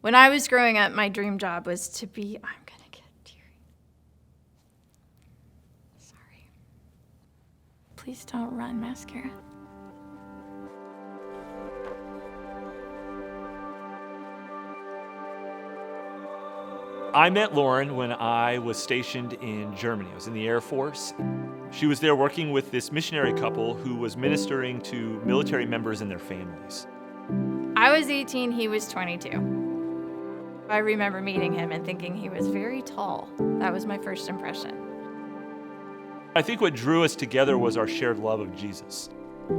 When I was growing up, my dream job was to be, I'm going to get teary. Sorry. Please don't run mascara. I met Lauren when I was stationed in Germany. I was in the Air Force. She was there working with this missionary couple who was ministering to military members and their families. I was 18, he was 22. I remember meeting him and thinking he was very tall. That was my first impression. I think what drew us together was our shared love of Jesus.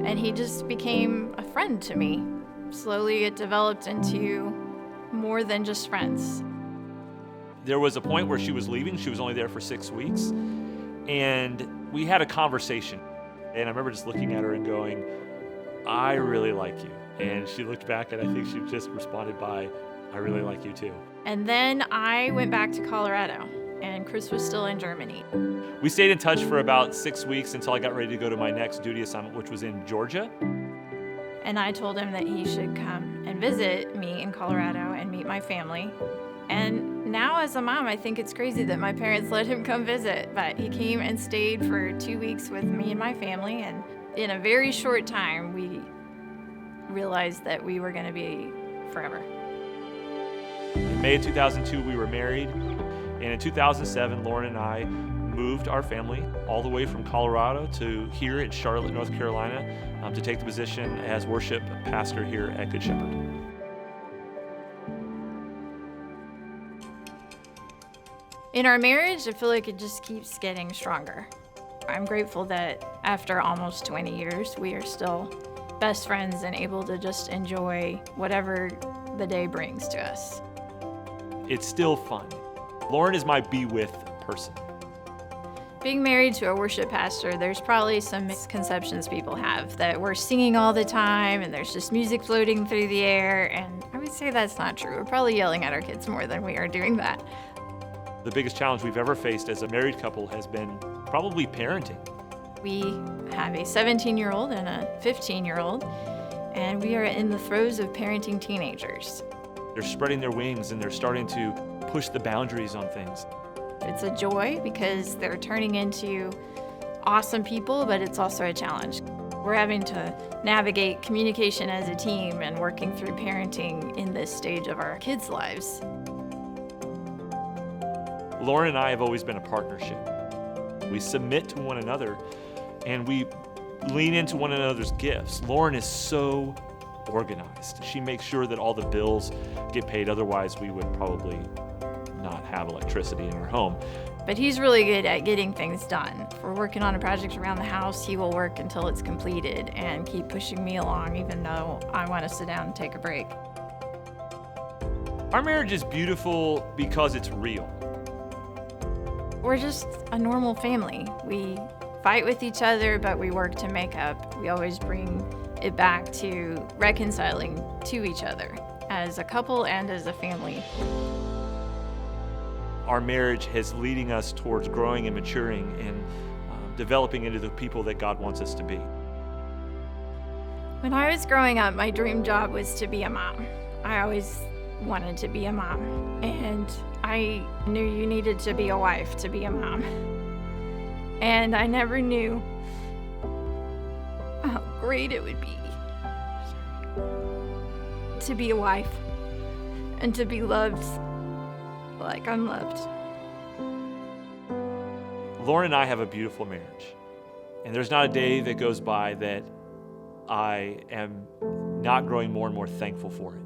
And he just became a friend to me. Slowly it developed into more than just friends. There was a point where she was leaving. She was only there for 6 weeks. And we had a conversation. And I remember just looking at her and going, I really like you. And she looked back and I think she just responded by, I really like you too. And then I went back to Colorado and Chris was still in Germany. We stayed in touch for about 6 weeks until I got ready to go to my next duty assignment, which was in Georgia. And I told him that he should come and visit me in Colorado and meet my family. And now as a mom, I think it's crazy that my parents let him come visit, but he came and stayed for 2 weeks with me and my family, and in a very short time, we realized that we were going to be forever. In May of 2002, we were married, and in 2007, Lauren and I moved our family all the way from Colorado to here in Charlotte, North Carolina, to take the position as worship pastor here at Good Shepherd. In our marriage, I feel like it just keeps getting stronger. I'm grateful that after almost 20 years, we are still best friends and able to just enjoy whatever the day brings to us. It's still fun. Lauren is my be with person. Being married to a worship pastor, there's probably some misconceptions people have that we're singing all the time and there's just music floating through the air, and I would say that's not true. We're probably yelling at our kids more than we are doing that. The biggest challenge we've ever faced as a married couple has been probably parenting. We have a 17-year-old and a 15-year-old, and we are in the throes of parenting teenagers. They're spreading their wings and they're starting to push the boundaries on things. It's a joy because they're turning into awesome people, but it's also a challenge. We're having to navigate communication as a team and working through parenting in this stage of our kids' lives. Lauren and I have always been a partnership. We submit to one another and we lean into one another's gifts. Lauren is so organized. She makes sure that all the bills get paid, otherwise we would probably not have electricity in our home. But he's really good at getting things done. If we're working on a project around the house, he will work until it's completed and keep pushing me along even though I want to sit down and take a break. Our marriage is beautiful because it's real. We're just a normal family. We fight with each other, but we work to make up. We always bring it back to reconciling to each other as a couple and as a family. Our marriage is leading us towards growing and maturing and developing into the people that God wants us to be. When I was growing up, my dream job was to be a mom. I always wanted to be a mom, and I knew you needed to be a wife to be a mom. And I never knew how great it would be to be a wife and to be loved like I'm loved. Lauren and I have a beautiful marriage, and there's not a day that goes by that I am not growing more and more thankful for it.